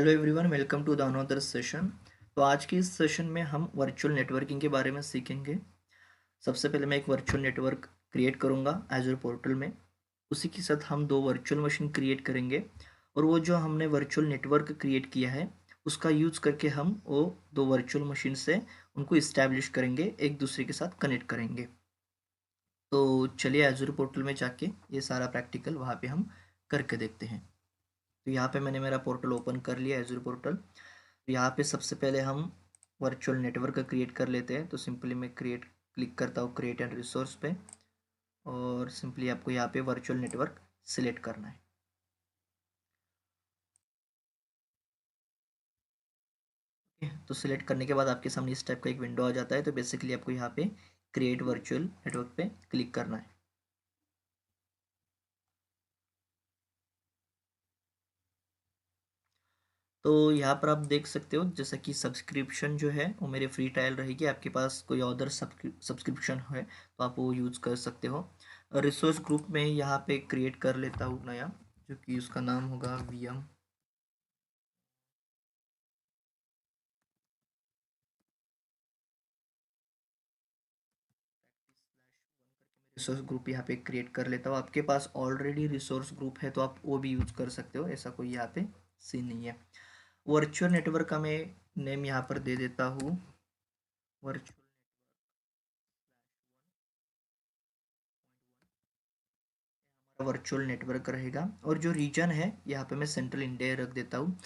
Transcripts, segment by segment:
Hello everyone, welcome to the another session. तो आज के इस सेशन में हम वर्चुअल नेटवर्किंग के बारे में सीखेंगे। सबसे पहले मैं एक वर्चुअल नेटवर्क क्रिएट करूंगा एजूर पोर्टल में। उसी के साथ हम दो वर्चुअल मशीन क्रिएट करेंगे और वो जो हमने वर्चुअल नेटवर्क क्रिएट किया है उसका यूज़ करके हम वो दो वर्चुअल मशीन से उनको इस्टेब्लिश करेंगे, एक दूसरे के साथ कनेक्ट करेंगे। तो चलिए एजूर पोर्टल में जाके ये सारा प्रैक्टिकल वहाँ पे हम करके देखते हैं। तो यहाँ पे मैंने मेरा पोर्टल ओपन कर लिया, एजूर पोर्टल। यहाँ पे सबसे पहले हम वर्चुअल नेटवर्क क्रिएट कर लेते हैं। तो सिंपली मैं क्लिक करता हूँ क्रिएट एंड रिसोर्स पे और सिंपली आपको यहाँ पे वर्चुअल नेटवर्क सिलेक्ट करना है। तो सिलेक्ट करने के बाद आपके सामने इस टाइप का एक विंडो आ जाता है। तो बेसिकली आपको यहाँ पे क्रिएट वर्चुअल नेटवर्क पे क्लिक करना है। तो यहाँ पर आप देख सकते हो जैसा कि सब्सक्रिप्शन जो है वो मेरे फ्री ट्रायल रहेगी। आपके पास कोई अदर सब्सक्रिप्शन है तो आप वो यूज़ कर सकते हो। रिसोर्स ग्रुप में यहाँ पे क्रिएट कर लेता हूँ नया, जो कि उसका नाम होगा वीएम। रिसोर्स ग्रुप यहाँ पे क्रिएट कर लेता हूँ। आपके पास ऑलरेडी रिसोर्स ग्रुप है तो आप वो भी यूज़ कर सकते हो, ऐसा कोई यहाँ पे सीन नहीं है। वर्चुअल नेटवर्क का मैं नेम यहाँ पर दे देता हूँ वर्चुअल वर्चुअल नेटवर्क रहेगा। और जो रीजन है यहाँ पे मैं सेंट्रल इंडिया रख देता हूँ।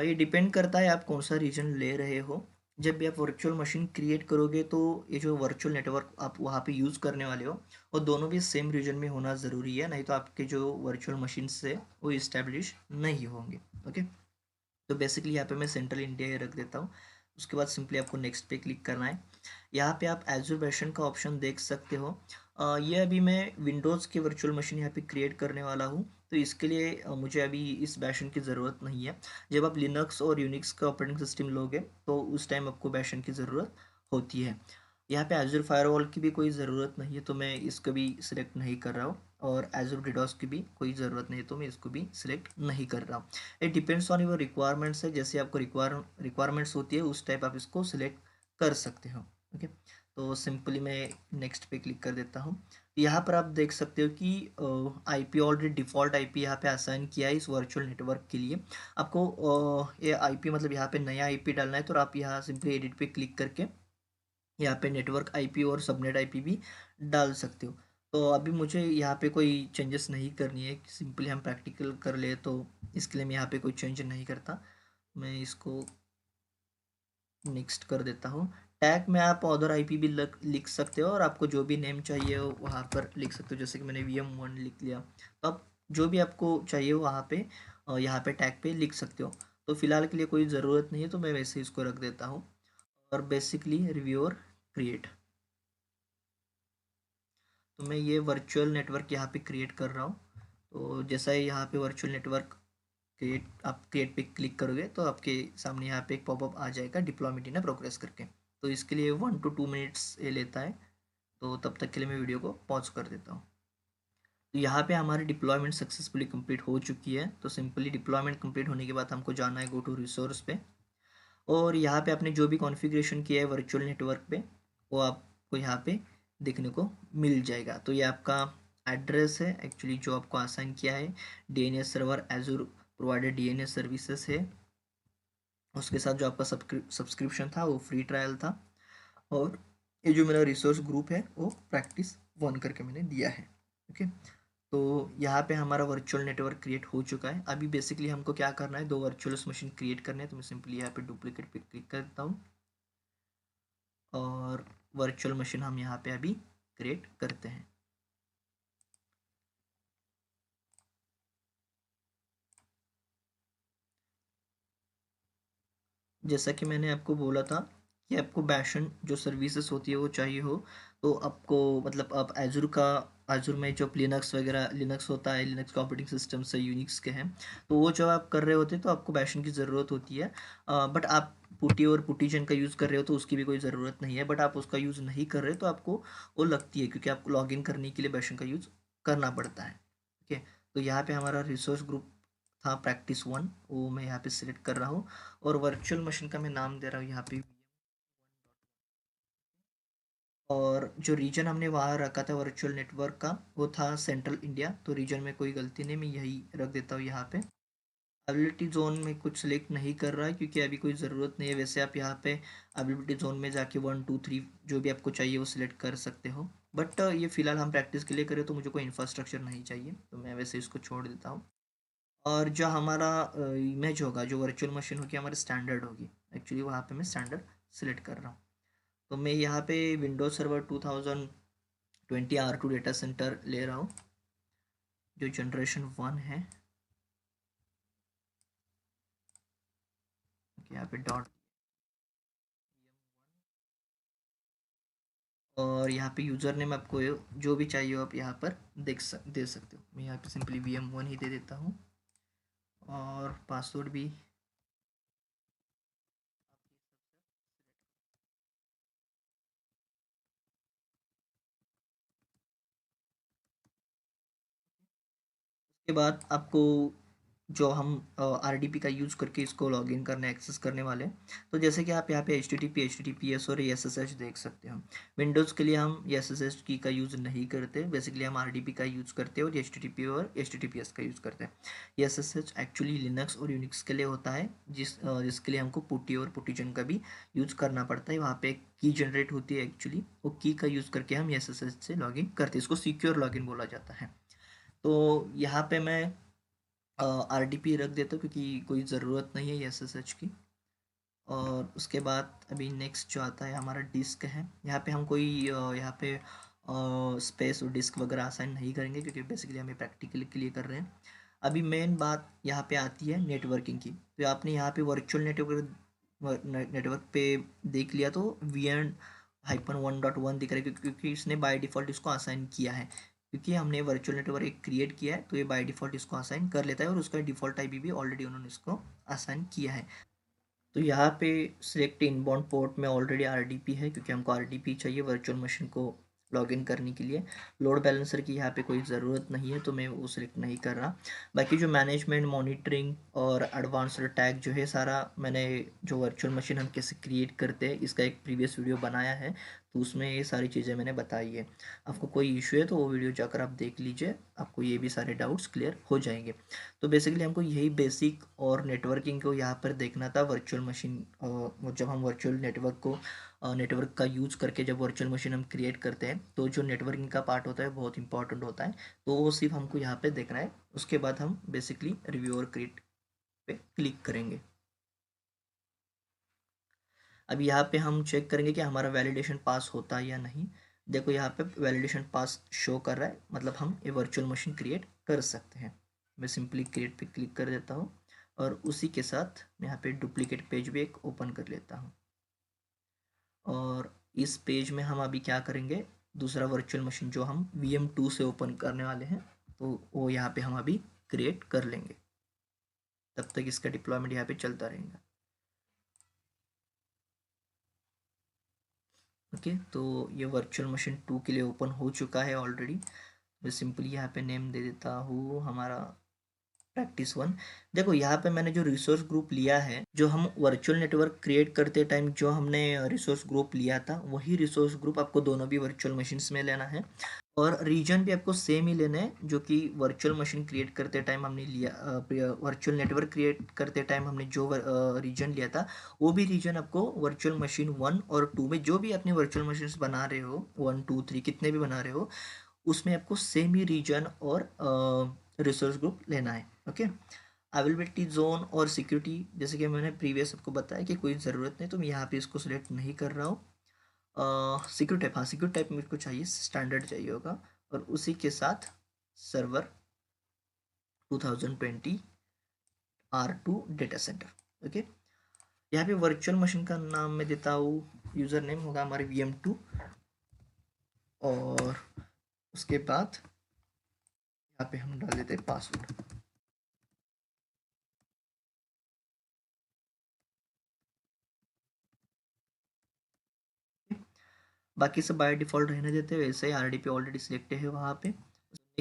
ये डिपेंड करता है आप कौन सा रीजन ले रहे हो। जब भी आप वर्चुअल मशीन क्रिएट करोगे तो ये जो वर्चुअल नेटवर्क आप वहाँ पे यूज़ करने वाले हो वो दोनों भी सेम रीजन में होना ज़रूरी है, नहीं तो आपके जो वर्चुअल मशीन से वो इस्टेब्लिश नहीं होंगे। ओके, तो बेसिकली यहाँ पे मैं सेंट्रल इंडिया ही रख देता हूँ। उसके बाद सिंपली आपको नेक्स्ट पे क्लिक करना है। यहाँ पे आप एजूर वर्जन का ऑप्शन देख सकते हो। ये अभी मैं विंडोज़ की वर्चुअल मशीन यहाँ पे क्रिएट करने वाला हूँ, तो इसके लिए मुझे अभी इस बैशन की ज़रूरत नहीं है। जब आप लिनक्स और यूनिक्स का ऑपरेटिंग सिस्टम लोगे तो उस टाइम आपको बैशन की ज़रूरत होती है। यहाँ पे एजूर फायरवॉल की भी कोई ज़रूरत नहीं है तो मैं इसको भी सिलेक्ट नहीं कर रहा हूँ, और एजूर डिडोस की भी कोई ज़रूरत नहीं है तो मैं इसको भी सिलेक्ट नहीं कर रहा हूँ। It depends on your requirements है, जैसे आपको रिक्वायरमेंट्स होती है उस टाइप आप इसको सिलेक्ट कर सकते हो। ओके, तो सिंपली मैं नेक्स्ट पे क्लिक कर देता हूँ। यहाँ पर आप देख सकते हो कि आईपी ऑलरेडी डिफ़ॉल्ट आईपी यहाँ पे असाइन किया है इस वर्चुअल नेटवर्क के लिए। आपको ये आईपी मतलब यहाँ पे नया आईपी डालना है तो आप यहाँ सिंपली एडिट पे क्लिक करके यहाँ पे नेटवर्क आईपी और सबनेट आईपी भी डाल सकते हो। तो अभी मुझे यहाँ पे कोई चेंजेस नहीं करनी है, सिंपली हम प्रैक्टिकल कर ले तो इसके लिए मैं यहाँ पे कोई चेंज नहीं करता। मैं इसको नेक्स्ट कर देता हूँ। टैग में आप अदर आईपी भी लिख सकते हो और आपको जो भी नेम चाहिए हो वहाँ पर लिख सकते हो। जैसे कि मैंने VM1 लिख लिया, तो आप जो भी आपको चाहिए हो वहाँ पे यहाँ पे टैग पे लिख सकते हो। तो फिलहाल के लिए कोई ज़रूरत नहीं है तो मैं वैसे इसको रख देता हूँ। और बेसिकली रिव्यू और क्रिएट, तो मैं ये वर्चुअल नेटवर्क यहाँ पे क्रिएट कर रहा हूँ। तो जैसा ही यहाँ पे वर्चुअल नेटवर्क आप क्रिएट पे क्लिक करोगे तो आपके सामने यहाँ पे एक पॉपअप आ जाएगा डिप्लॉयमेंट इन प्रोग्रेस करके। तो इसके लिए 1 to 2 मिनट्स ये लेता है, तो तब तक के लिए मैं वीडियो को पॉज कर देता हूँ। तो यहाँ पे हमारी डिप्लॉयमेंट सक्सेसफुली कंप्लीट हो चुकी है। तो सिंपली डिप्लॉयमेंट कंप्लीट होने के बाद हमको जाना है गो टू रिसोर्स पे, और यहाँ पे आपने जो भी कॉन्फ़िगरेशन किया है वर्चुअल नेटवर्क पे वो आपको यहाँ पे देखने को मिल जाएगा। तो ये आपका एड्रेस है एक्चुअली जो आपको असाइन किया है। DNS server Azure provided DNS services है। उसके साथ जो आपका सब्सक्रिप्शन था वो फ्री ट्रायल था, और ये जो मेरा रिसोर्स ग्रुप है वो practice 1 करके मैंने दिया है। ओके, तो यहाँ पे हमारा वर्चुअल नेटवर्क क्रिएट हो चुका है। अभी बेसिकली हमको क्या करना है, दो वर्चुअल मशीन क्रिएट करने हैं। तो मैं सिंपली यहाँ पे डुप्लीकेट पे क्लिक करता हूँ और वर्चुअल मशीन हम यहाँ पे अभी क्रिएट करते हैं। जैसा कि मैंने आपको बोला था कि आपको बैशन जो सर्विसेज होती है वो चाहिए हो, तो आपको मतलब आप एजूर में जो लिनक्स वगैरह लिनक्स होता है, लिनक्स का ऑपरेटिंग सिस्टम से यूनिक्स के हैं, तो वो जब आप कर रहे होते हैं तो आपको बैशन की ज़रूरत होती है। बट आप पुटी और पुटीजन का यूज़ कर रहे हो तो उसकी भी कोई ज़रूरत नहीं है। बट आप उसका यूज़ नहीं कर रहे तो आपको वो लगती है, क्योंकि आपको लॉगिन करने के लिए बैशन का यूज़ करना पड़ता है। ठीक है, तो यहाँ पे हमारा रिसोर्स ग्रुप था practice 1, वो मैं यहाँ पे सिलेक्ट कर रहा हूँ और वर्चुअल मशीन का मैं नाम दे रहा हूँ यहाँ पे। और जो रीजन हमने वहाँ रखा था वर्चुअल नेटवर्क का वो था सेंट्रल इंडिया, तो रीजन में कोई गलती नहीं, मैं यही रख देता हूँ यहाँ पे। अवेलेबिलिटी जोन में कुछ सिलेक्ट नहीं कर रहा है क्योंकि अभी कोई ज़रूरत नहीं है। वैसे आप यहाँ पे अवेलेबिलिटी जोन में जाके 1 2 3 जो भी आपको चाहिए वो सिलेक्ट कर सकते हो, बट ये फिलहाल हम प्रैक्टिस के लिए करें तो मुझे कोई इंफ्रास्ट्रक्चर नहीं चाहिए, तो मैं वैसे इसको छोड़ देता हूँ। और जो हमारा इमेज होगा, जो वर्चुअल मशीन होगी हमारी स्टैंडर्ड होगी, एक्चुअली वहाँ पे मैं स्टैंडर्ड सिलेक्ट कर रहा हूँ। तो मैं यहाँ पे Windows server 2020 R2 data centre ले रहा हूँ जो जनरेशन 1 है। यहाँ पे डॉट और यहाँ पे यूज़र नेम आपको जो भी चाहिए हो आप यहाँ पर दे सकते हो। मैं यहाँ पे सिंपली VM1 ही दे देता हूँ और पासवर्ड भी। उसके बाद आपको जो हम RDP का यूज़ करके इसको लॉगिन करने एक्सेस करने वाले हैं, तो जैसे कि आप यहाँ पे HTTP HTTPS और SSH देख सकते हो। विंडोज़ के लिए हम SSH की का यूज़ नहीं करते, बेसिकली हम RDP का यूज़ करते हैं और HTTP और HTTPS का यूज़ करते हैं। SSH एक्चुअली लिनक्स और यूनिक्स के लिए होता है, जिसके लिए हमको पुटी और पुटीजन का भी यूज़ करना पड़ता है। वहाँ पे एक की जनरेट होती है, एक्चुअली वो की का यूज़ करके हम SSH से लॉगिन करते हैं, इसको सिक्योर लॉगिन बोला जाता है। तो यहाँ पे मैं RDP रख देता हूँ क्योंकि कोई ज़रूरत नहीं है SSH की। और उसके बाद अभी नेक्स्ट जो आता है हमारा डिस्क है। यहाँ पे हम कोई यहाँ पे स्पेस और डिस्क वगैरह असाइन नहीं करेंगे क्योंकि बेसिकली हमें प्रैक्टिकल के लिए कर रहे हैं। अभी मेन बात यहाँ पे आती है नेटवर्किंग की। तो आपने यहाँ पे वर्चुअल नेटवर्क पे देख लिया तो VN-1.1 दिख रहा है क्योंकि इसने बाय डिफ़ॉल्ट इसको असाइन किया है। क्योंकि हमने वर्चुअल नेटवर्क एक क्रिएट किया है तो ये बाय डिफ़ॉल्ट इसको असाइन कर लेता है और उसका डिफ़ॉल्ट IP भी ऑलरेडी उन्होंने इसको असाइन किया है। तो यहाँ पे सिलेक्ट इनबाउंड पोर्ट में ऑलरेडी RDP है क्योंकि हमको RDP चाहिए वर्चुअल मशीन को लॉगिन करने के लिए। लोड बैलेंसर की यहाँ पे कोई ज़रूरत नहीं है तो मैं वो सिलेक्ट नहीं कर रहा। बाकी जो मैनेजमेंट मॉनिटरिंग और एडवांस्ड टैग जो है सारा मैंने, जो वर्चुअल मशीन हम कैसे क्रिएट करते हैं इसका एक प्रीवियस वीडियो बनाया है, तो उसमें ये सारी चीज़ें मैंने बताई है। आपको कोई इशू है तो वो वीडियो जाकर आप देख लीजिए, आपको ये भी सारे डाउट्स क्लियर हो जाएंगे। तो बेसिकली हमको यही बेसिक और नेटवर्किंग को यहाँ पर देखना था वर्चुअल मशीन। जब हम वर्चुअल नेटवर्क का यूज़ करके जब वर्चुअल मशीन हम क्रिएट करते हैं तो जो नेटवर्किंग का पार्ट होता है बहुत इंपॉर्टेंट होता है, तो वो सिर्फ हमको यहाँ पे देखना है। उसके बाद हम बेसिकली रिव्यू और क्रिएट पे क्लिक करेंगे। अब यहाँ पे हम चेक करेंगे कि हमारा वैलिडेशन पास होता है या नहीं। देखो यहाँ पे वैलिडेशन पास शो कर रहा है, मतलब हम ये वर्चुअल मशीन क्रिएट कर सकते हैं। मैं सिंपली क्रिएट पे क्लिक कर देता हूँ और उसी के साथ मैं यहाँ पे डुप्लीकेट पेज भी एक ओपन कर लेता हूँ। और इस पेज में हम अभी क्या करेंगे, दूसरा वर्चुअल मशीन जो हम VM2 से ओपन करने वाले हैं तो वो यहाँ पे हम अभी क्रिएट कर लेंगे। तब तक इसका डिप्लॉयमेंट यहाँ पे चलता रहेगा। ओके, तो ये वर्चुअल मशीन 2 के लिए ओपन हो चुका है ऑलरेडी। मैं सिंपली यहाँ पे नेम दे देता हूँ हमारा practice 1। देखो यहाँ पे मैंने जो रिसोर्स ग्रुप लिया है, जो हम वर्चुअल नेटवर्क क्रिएट करते टाइम जो हमने रिसोर्स ग्रुप लिया था वही रिसोर्स ग्रुप आपको दोनों भी वर्चुअल मशीन्स में लेना है। और रीजन भी आपको सेम ही लेना है जो कि वर्चुअल मशीन क्रिएट करते टाइम हमने लिया, वर्चुअल नेटवर्क क्रिएट करते टाइम हमने जो रीजन लिया था वो भी रीजन आपको वर्चुअल मशीन 1 और 2 में जो भी अपने वर्चुअल मशीन बना रहे हो, 1 2 3 कितने भी बना रहे हो, उसमें आपको सेम ही रीजन और रिसोर्स ग्रुप लेना है। ओके, अवेलेबिलिटी जोन और सिक्योरिटी जैसे कि मैंने प्रीवियस आपको बताया कि कोई ज़रूरत नहीं, तो मैं यहाँ पे इसको सिलेक्ट नहीं कर रहा हूँ। सिक्योर टाइप, हाँ सिक्योर टाइप मेरे को चाहिए, स्टैंडर्ड चाहिए होगा। और उसी के साथ server 2020 R2 data centre. Okay, यहाँ पे वर्चुअल मशीन का नाम मैं देता हूँ, यूज़र नेम होगा हमारे VM2। और उसके बाद यहाँ पे हम डाल देते हैं पासवर्ड। बाकी सब बाय डिफ़ॉल्ट रहने देते हैं, वैसे ही RDP ऑलरेडी सिलेक्टेड है वहाँ पे।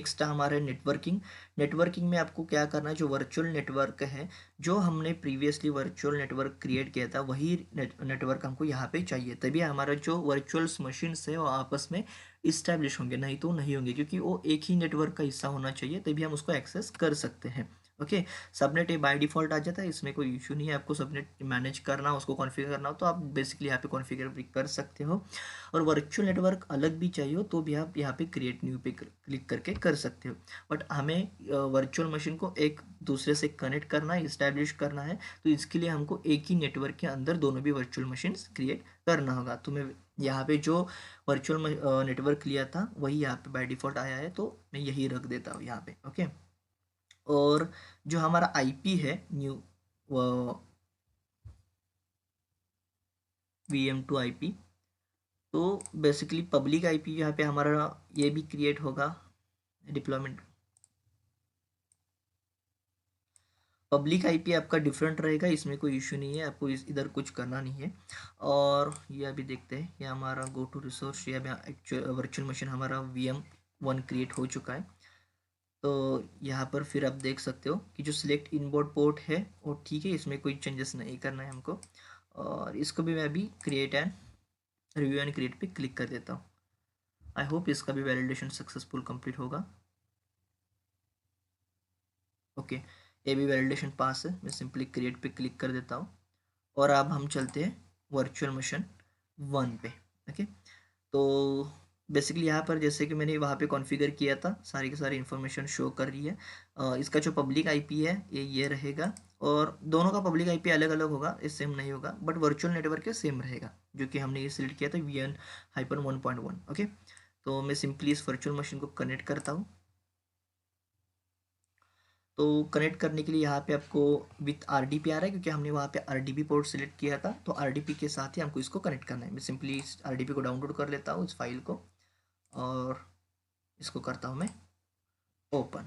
नेक्स्ट हमारा नेटवर्किंग। नेटवर्किंग में आपको क्या करना है, जो वर्चुअल नेटवर्क है, जो हमने प्रीवियसली वर्चुअल नेटवर्क क्रिएट किया था, वही नेटवर्क हमको यहाँ पे चाहिए, तभी हमारा जो वर्चुअल मशीन्स है वो आपस में इस्टेब्लिश होंगे, नहीं तो नहीं होंगे, क्योंकि वो एक ही नेटवर्क का हिस्सा होना चाहिए, तभी हम उसको एक्सेस कर सकते हैं। ओके, सबनेट ये बाय डिफ़ॉल्ट आ जाता है, इसमें कोई इशू नहीं है। आपको सबनेट मैनेज करना हो, उसको कॉन्फ़िगर करना हो, तो आप बेसिकली यहाँ पे कॉन्फ़िगर भी कर सकते हो। और वर्चुअल नेटवर्क अलग भी चाहिए हो तो भी आप यहाँ पे क्रिएट न्यू पे क्लिक करके कर सकते हो। बट हमें वर्चुअल मशीन को एक दूसरे से कनेक्ट करना है, इस्टेब्लिश करना है, तो इसके लिए हमको एक ही नेटवर्क के अंदर दोनों भी वर्चुअल मशीन क्रिएट करना होगा। तो मैं यहाँ पे जो वर्चुअल नेटवर्क लिया था वही यहाँ पे बाय डिफ़ॉल्ट आया है, तो मैं यही रख देता हूँ यहाँ पे। ओके, और जो हमारा आईपी है न्यू VM2 IP, तो बेसिकली पब्लिक आईपी यहाँ पे हमारा ये भी क्रिएट होगा। डिप्लॉयमेंट पब्लिक आईपी आपका डिफरेंट रहेगा, इसमें कोई इशू नहीं है, आपको इधर कुछ करना नहीं है। और ये अभी देखते हैं, ये हमारा गो टू रिसोर्स, ये अभी एक्चुअल वर्चुअल मशीन हमारा VM1 क्रिएट हो चुका है। तो यहाँ पर फिर आप देख सकते हो कि जो सिलेक्ट इनबोर्ड पोर्ट है वो ठीक है, इसमें कोई चेंजेस नहीं करना है हमको। और इसको भी मैं अभी create and review and create पे क्लिक कर देता हूँ। आई होप इसका भी वैलिडेशन सक्सेसफुल कंप्लीट होगा। ओके, ये भी वैलिडेशन पास है, मैं सिंपली क्रिएट पे क्लिक कर देता हूँ। और अब हम चलते हैं वर्चुअल मशीन 1 पे। ओके, तो बेसिकली यहाँ पर जैसे कि मैंने वहाँ पे कॉन्फ़िगर किया था, सारी की सारी इन्फॉर्मेशन शो कर रही है। इसका जो पब्लिक आईपी है ये रहेगा, और दोनों का पब्लिक आईपी अलग अलग होगा, ये सेम नहीं होगा, बट वर्चुअल नेटवर्क के सेम रहेगा, जो कि हमने ये सिलेक्ट किया था VN-1.1। ओके, तो मैं सिंपली इस वर्चुअल मशीन को कनेक्ट करता हूँ। तो कनेक्ट करने के लिए यहाँ पे आपको विथ RDP आ रहा है, क्योंकि हमने वहाँ पे RDP पोर्ट सेलेक्ट किया था, तो RDP के साथ ही हमको इसको कनेक्ट करना है। मैं सिंपली इस RDP को डाउनलोड कर लेता हूँ, इस फाइल को, और इसको करता हूँ मैं ओपन।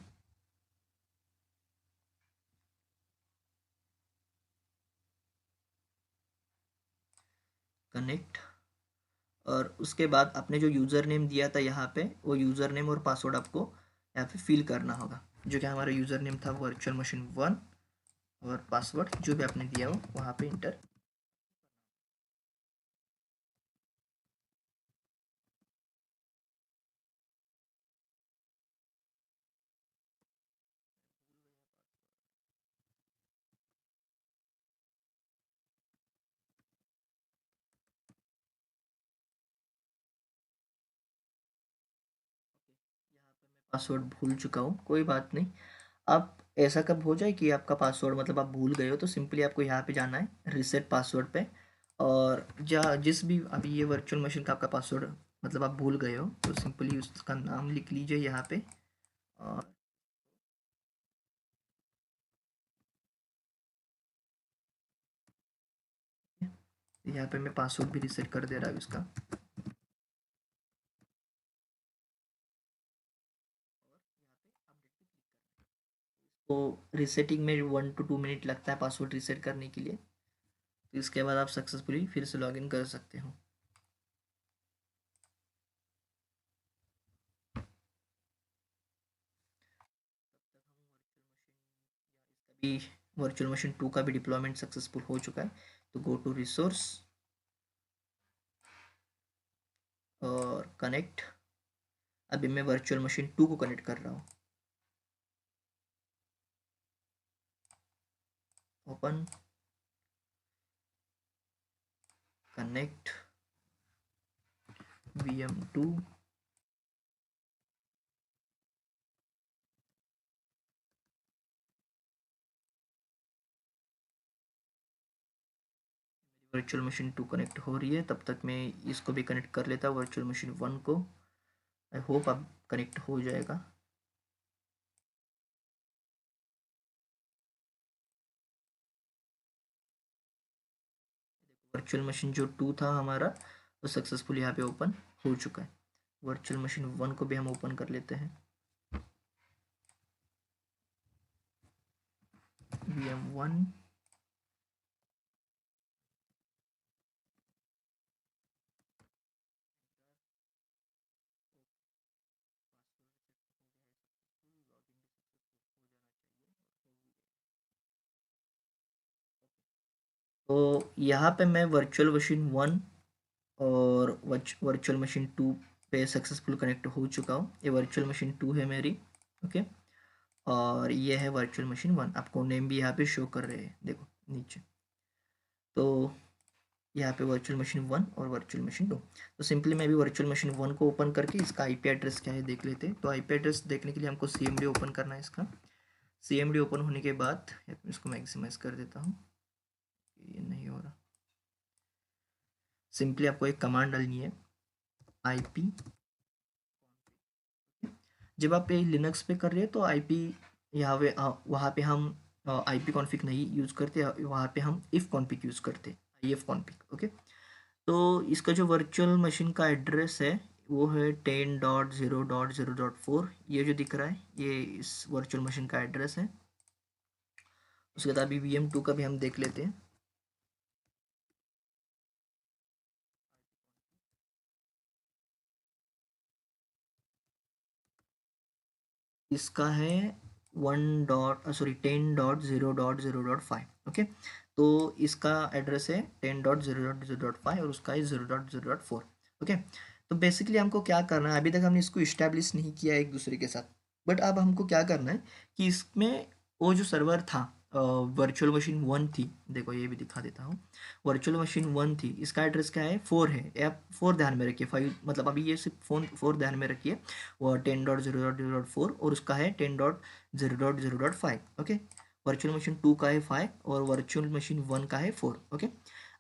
कनेक्ट, और उसके बाद आपने जो यूज़र नेम दिया था यहाँ पे, वो यूज़र नेम और पासवर्ड आपको यहाँ पे फिल करना होगा, जो कि हमारा यूज़र नेम था वर्चुअल मशीन 1, और पासवर्ड जो भी आपने दिया हो वहाँ पे इंटर। पासवर्ड भूल चुका हूँ, कोई बात नहीं। आप ऐसा कब हो जाए कि आपका पासवर्ड मतलब आप भूल गए हो, तो सिंपली आपको यहाँ पे जाना है रिसेट पासवर्ड पे, और जिस भी अभी ये वर्चुअल मशीन का आपका पासवर्ड मतलब आप भूल गए हो, तो सिंपली उसका नाम लिख लीजिए यहाँ पे। और यहाँ पे मैं पासवर्ड भी रिसेट कर दे रहा हूँ इसका। तो रिसेटिंग में 1 to 2 मिनट लगता है पासवर्ड रिसेट करने के लिए, तो इसके बाद आप सक्सेसफुली फिर से लॉगिन कर सकते हो। अभी वर्चुअल मशीन 2 का भी डिप्लॉयमेंट सक्सेसफुल हो चुका है, तो गो टू रिसोर्स और कनेक्ट। अभी मैं वर्चुअल मशीन 2 को कनेक्ट कर रहा हूँ। Open, connect VM2। Virtual machine 2 connect हो रही है, तब तक मैं इसको भी कनेक्ट कर लेता हूँ वर्चुअल मशीन 1 को। आई होप अब कनेक्ट हो जाएगा। वर्चुअल मशीन जो 2 था हमारा, वो सक्सेसफुल यहाँ पे ओपन हो चुका है। वर्चुअल मशीन 1 को भी हम ओपन कर लेते हैं। VM1, तो यहाँ पे मैं वर्चुअल मशीन 1 और वर्चुअल मशीन 2 पे सक्सेसफुल कनेक्ट हो चुका हूँ। ये वर्चुअल मशीन 2 है मेरी, ओके। और ये है वर्चुअल मशीन 1, आपको नेम भी यहाँ पे शो कर रहे हैं, देखो नीचे। तो यहाँ पे वर्चुअल मशीन 1 और वर्चुअल मशीन 2। तो सिंपली मैं भी वर्चुअल मशीन 1 को ओपन करके इसका आईपी एड्रेस क्या है देख लेते हैं। तो आईपी एड्रेस देखने के लिए हमको सीएमडी ओपन करना है इसका। सीएमडी ओपन होने के बाद इसको मैक्सिमाइज कर देता हूँ, ये नहीं हो रहा। सिंपली आपको एक कमांड डालनी है, आईपी। जब आप ये लिनक्स पे कर रहे हैं तो आईपी यहाँ पे वहाँ पे हम आईपी कॉन्फ़िग नहीं यूज़ करते, वहाँ पे हम इफ़ कॉन्फ़िग यूज़ करते, IF कॉन्फ़िग, ओके। तो इसका जो वर्चुअल मशीन का एड्रेस है वो है 10.0.0.4, ये जो दिख रहा है ये इस वर्चुअल मशीन का एड्रेस है। उसके बाद अभी VM2 का भी हम देख लेते हैं। इसका है 10.0.0.5, ओके। तो इसका एड्रेस है 10.0.0.5 और उसका है 0.0.4, ओके। तो बेसिकली हमको क्या करना है, अभी तक हमने इसको इस्टेब्लिश नहीं किया एक दूसरे के साथ, बट अब हमको क्या करना है कि इसमें वो जो सर्वर था, वर्चुअल मशीन 1 थी, देखो ये भी दिखा देता हूँ। वर्चुअल मशीन 1 थी, इसका एड्रेस क्या है 4 है, आप 4 ध्यान में रखिए, 5 मतलब अभी ये सिर्फ फोन 4 ध्यान में रखिए। वो 10.0.0.4 और उसका है 10.0.0.5, ओके। वर्चुअल मशीन 2 का है 5 और वर्चुअल मशीन 1 का है 4, ओके।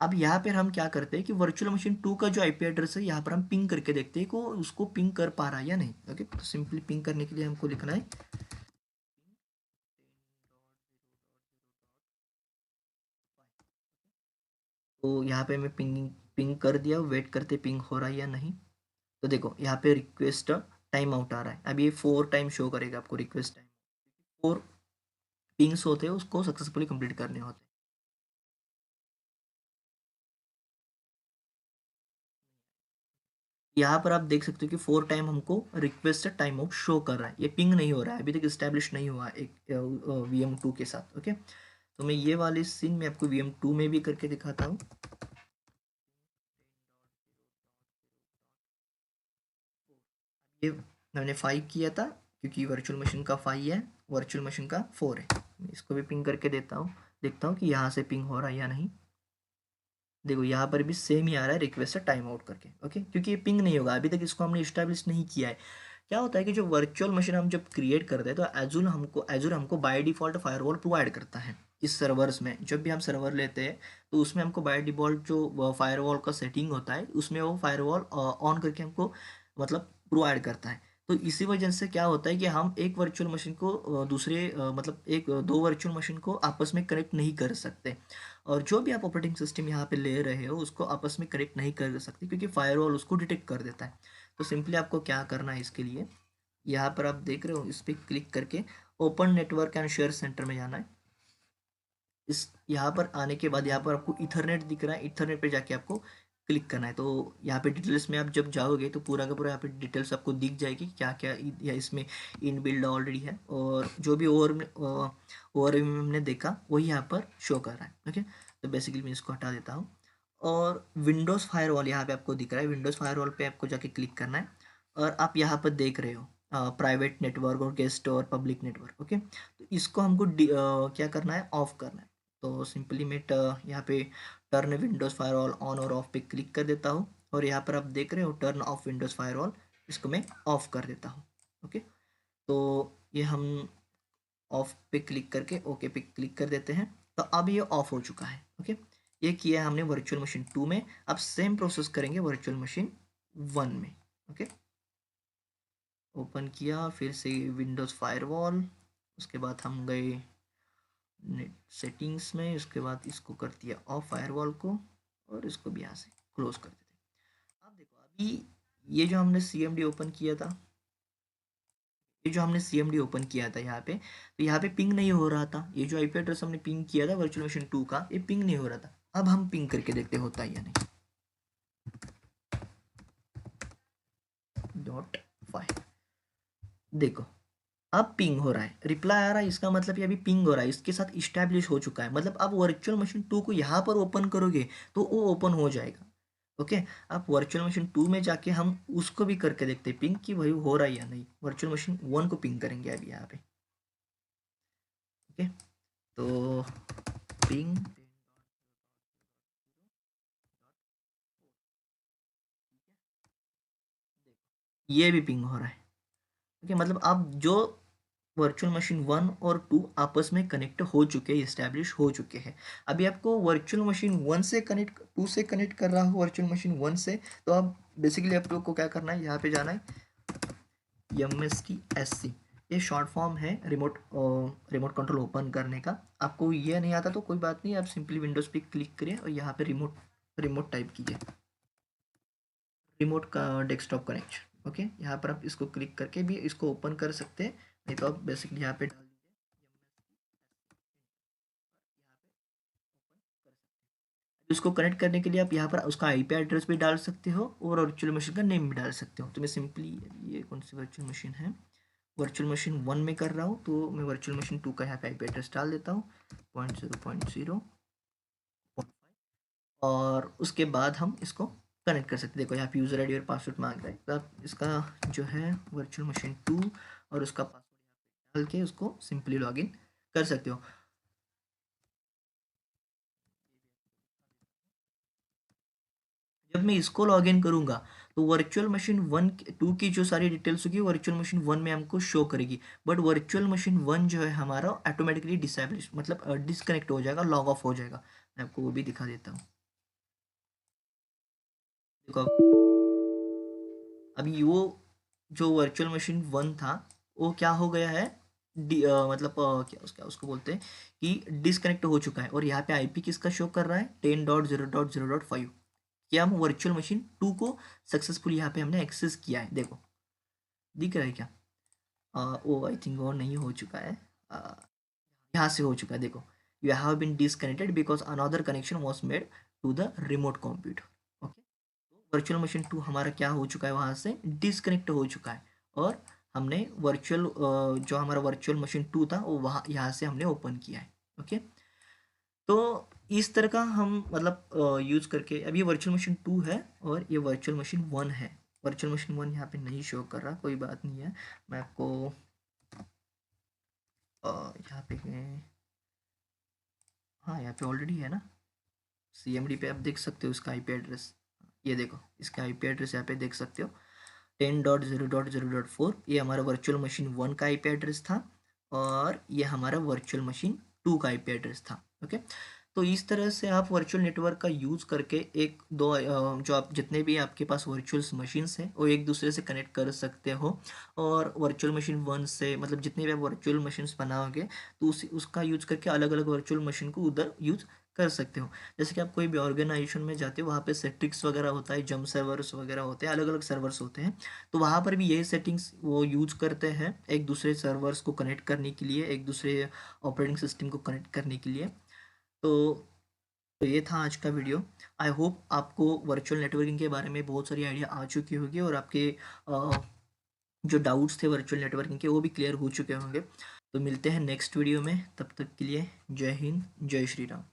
अब यहाँ पर हम क्या करते हैं कि वर्चुअल मशीन 2 का जो आईपी एड्रेस है यहाँ पर हम पिंग करके देखते हैं कि वो उसको पिंग कर पा रहा है या नहीं, ओके। तो सिंपली पिंग करने के लिए हमको लिखना है, तो यहाँ पे मैं पिंग पिंग कर दिया, वेट करते पिंग हो रहा है या नहीं। तो देखो यहाँ पे रिक्वेस्ट टाइम आउट आ रहा है, अभी ये 4 टाइम शो करेगा आपको रिक्वेस्ट टाइम। 4 पिंग्स होते हैं उसको सक्सेसफुली कंप्लीट करने होते हैं। यहाँ पर आप देख सकते हो कि 4 टाइम हमको रिक्वेस्ट टाइम आउट शो कर रहा है, ये पिंग नहीं हो रहा है, अभी तक इस्टेब्लिश नहीं हुआ एक VM2 के साथ, ओके। तो मैं ये वाले सीन में आपको VM2 में भी करके दिखाता हूँ। ये मैंने 5 किया था क्योंकि वर्चुअल मशीन का 5 है, वर्चुअल मशीन का 4 है। मैं इसको भी पिंग करके देता हूँ, देखता हूँ कि यहाँ से पिंग हो रहा है या नहीं। देखो यहाँ पर भी सेम ही आ रहा है रिक्वेस्ट टाइम आउट करके, ओके, क्योंकि ये पिंग नहीं होगा, अभी तक इसको हमने इस्टेब्लिश नहीं किया है। क्या होता है कि जो वर्चुअल मशीन हम जब क्रिएट करते हैं तो एजूर हमको बाय डिफ़ॉल्ट फायरवॉल प्रोवाइड करता है इस सर्वर्स में। जब भी हम सर्वर लेते हैं तो उसमें हमको बाय डिफ़ॉल्ट जो फायरवॉल का सेटिंग होता है उसमें वो फायरवॉल ऑन करके हमको मतलब प्रोवाइड करता है। तो इसी वजह से क्या होता है कि हम एक वर्चुअल मशीन को मतलब दो वर्चुअल मशीन को आपस में कनेक्ट नहीं कर सकते, और जो भी आप ऑपरेटिंग सिस्टम यहाँ पे ले रहे हो उसको आपस में कनेक्ट नहीं कर सकते क्योंकि फायरवॉल उसको डिटेक्ट कर देता है। तो सिंपली आपको क्या करना है इसके लिए, यहाँ पर आप देख रहे हो इस पर क्लिक करके open network and share centre में जाना है। इस यहाँ पर आने के बाद यहाँ पर आपको इथरनेट दिख रहा है, इथरनेट पे जाके आपको क्लिक करना है। तो यहाँ पे डिटेल्स में आप जब जाओगे तो पूरा का पूरा यहाँ पे डिटेल्स आपको दिख जाएगी क्या क्या या इसमें इन बिल्ड ऑलरेडी है, और जो भी ओवरव्यू में हमने देखा वही यहाँ पर शो कर रहा है, ओके। तो बेसिकली मैं इसको हटा देता हूँ और विंडोज़ फायरवॉल यहाँ पे आपको दिख रहा है, विंडोज़ फायरवॉल पे आपको जाके क्लिक करना है और आप यहाँ पर देख रहे हो प्राइवेट नेटवर्क और गेस्ट और पब्लिक नेटवर्क, ओके। तो इसको हमको क्या करना है, ऑफ करना है। तो सिंपली मैं यहाँ पे टर्न विंडोज़ फायरवॉल ऑन और ऑफ पे क्लिक कर देता हूँ और यहाँ पर आप देख रहे हो टर्न ऑफ विंडोज़ फायरवॉल, इसको मैं ऑफ कर देता हूँ, ओके। तो ये हम ऑफ पे क्लिक करके ओके पे क्लिक कर देते हैं, तो अब ये ऑफ हो चुका है, ओके। ये किया है हमने वर्चुअल मशीन 2 में, अब सेम प्रोसेस करेंगे वर्चुअल मशीन 1 में, ओके। ओपन किया फिर से विंडोज़ फायरवॉल, उसके बाद हम गए नेट सेटिंग्स में, उसके बाद इसको कर दिया ऑफ फायरवॉल को और इसको भी यहाँ से क्लोज कर देते हैं। अब देखो अभी ये जो हमने CMD ओपन किया था, ये जो हमने CMD ओपन किया था यहाँ पे, तो यहाँ पे पिंग नहीं हो रहा था, ये जो आईपी एड्रेस हमने पिंग किया था वर्चुअल मशीन 2 का, ये पिंग नहीं हो रहा था। अब हम पिंग करके देखते होता है या नहीं। .5 देखो अब पिंग हो रहा है, रिप्लाई आ रहा है, इसका मतलब ये अभी पिंग हो रहा है, इसके साथ इस्टेब्लिश हो चुका है। मतलब आप वर्चुअल मशीन 2 को यहाँ पर ओपन करोगे तो वो ओपन हो जाएगा। ओके, आप वर्चुअल मशीन 2 में जाके हम उसको भी करके देखते हैं पिंग कि वही हो रहा है या नहीं। वर्चुअल मशीन 1 को पिंग करेंगे अभी यहाँ पे। ओके, तो पिंग, ये भी पिंग हो रहा है। ओके, मतलब आप जो वर्चुअल मशीन 1 और 2 आपस में कनेक्ट हो चुके हैं, इस्टेब्लिश हो चुके हैं। अभी आपको वर्चुअल मशीन 1 से कनेक्ट, 2 से कनेक्ट कर रहा हो वर्चुअल मशीन 1 से, तो आप बेसिकली आप लोग को क्या करना है, यहाँ पे जाना है MSTSC, ये शॉर्ट फॉर्म है रिमोट कंट्रोल ओपन करने का। आपको ये नहीं आता तो कोई बात नहीं, आप सिंपली विंडोज पे क्लिक करिए और यहाँ पे रिमोट रिमोट टाइप कीजिए, रिमोट का डेस्कटॉप कनेक्शन। ओके, यहाँ पर आप इसको क्लिक करके भी इसको ओपन कर सकते हैं, नहीं तो आप बेसिकली यहाँ पे डाल दीजिए उसको कनेक्ट करने के लिए। आप यहाँ पर उसका आईपी एड्रेस भी डाल सकते हो और वर्चुअल मशीन का नेम भी डाल सकते हो। तो मैं सिंपली, ये कौन सी वर्चुअल मशीन है, वर्चुअल मशीन 1 में कर रहा हूँ, तो मैं वर्चुअल मशीन 2 का यहाँ पे आईपी एड्रेस डाल देता हूँ 0.0.0, और उसके बाद हम इसको कनेक्ट कर सकते हैं। देखो यहाँ पे यूज़र आईडी और पासवर्ड मांग रहा है, तो आप इसका जो है वर्चुअल मशीन 2 और उसका पासवर्ड डाल के उसको सिंपली लॉगिन कर सकते हो। जब मैं इसको लॉगिन करूंगा तो वर्चुअल मशीन 1 2 की जो सारी डिटेल्स होगी वर्चुअल मशीन 1 में हमको शो करेगी, बट वर्चुअल मशीन 1 जो है हमारा ऑटोमेटिकली डिसेबल, मतलब डिस्कनेक्ट हो जाएगा, लॉग ऑफ हो जाएगा। मैं आपको वो भी दिखा देता हूँ। देखो अभी वो जो वर्चुअल मशीन 1 था वो क्या हो गया है, मतलब क्या उसको बोलते हैं कि डिस्कनेक्ट हो चुका है, और यहाँ पे आईपी किसका शो कर रहा है, 10.0.0.5। क्या हम वर्चुअल मशीन 2 को सक्सेसफुली यहाँ पे हमने एक्सेस किया है, देखो दिख रहा है क्या। वो आई थिंक वो नहीं हो चुका है, यहाँ से हो चुका है, देखो you have been disconnected because another connection was made to the remote computer. Okay, virtual machine 2 हमारा क्या हो चुका है, वहाँ से डिसकनेक्ट हो चुका है, और हमने वर्चुअल जो हमारा वर्चुअल मशीन 2 था वो वहाँ यहाँ से हमने ओपन किया है। ओके, तो इस तरह का हम मतलब यूज़ करके, अब ये वर्चुअल मशीन 2 है और ये वर्चुअल मशीन 1 है। वर्चुअल मशीन 1 यहाँ पे नहीं शो कर रहा, कोई बात नहीं है, मैं आपको यहाँ पे हाँ यहाँ पे ऑलरेडी है ना, CMD पे आप देख सकते हो इसका आईपी एड्रेस। ये देखो इसका आईपी एड्रेस यहाँ पे देख सकते हो 10.0.0.4, ये हमारा वर्चुअल मशीन 1 का आईपी एड्रेस था, और ये हमारा वर्चुअल मशीन 2 का आईपी एड्रेस था। ओके, तो इस तरह से आप वर्चुअल नेटवर्क का यूज़ करके एक दो जो आप जितने भी आपके पास वर्चुअल मशीन्स हैं वो एक दूसरे से कनेक्ट कर सकते हो, और वर्चुअल मशीन 1 से मतलब जितने भी आप वर्चुअल मशीन्स बनाओगे तो उसका यूज़ करके अलग अलग वर्चुअल मशीन को उधर यूज़ कर सकते हो। जैसे कि आप कोई भी ऑर्गेनाइजेशन में जाते हो, वहाँ पे सेटिंग्स वगैरह होता है, जंप सर्वर्स वगैरह होते हैं, अलग अलग सर्वर्स होते हैं, तो वहाँ पर भी यही सेटिंग्स वो यूज करते हैं एक दूसरे सर्वर्स को कनेक्ट करने के लिए, एक दूसरे ऑपरेटिंग सिस्टम को कनेक्ट करने के लिए। तो ये था आज का वीडियो। आई होप आपको वर्चुअल नेटवर्किंग के बारे में बहुत सारी आइडिया आ चुकी होगी, और आपके जो डाउट्स थे वर्चुअल नेटवर्किंग के वो भी क्लियर हो चुके होंगे। तो मिलते हैं नेक्स्ट वीडियो में, तब तक के लिए जय हिंद, जय श्री राम।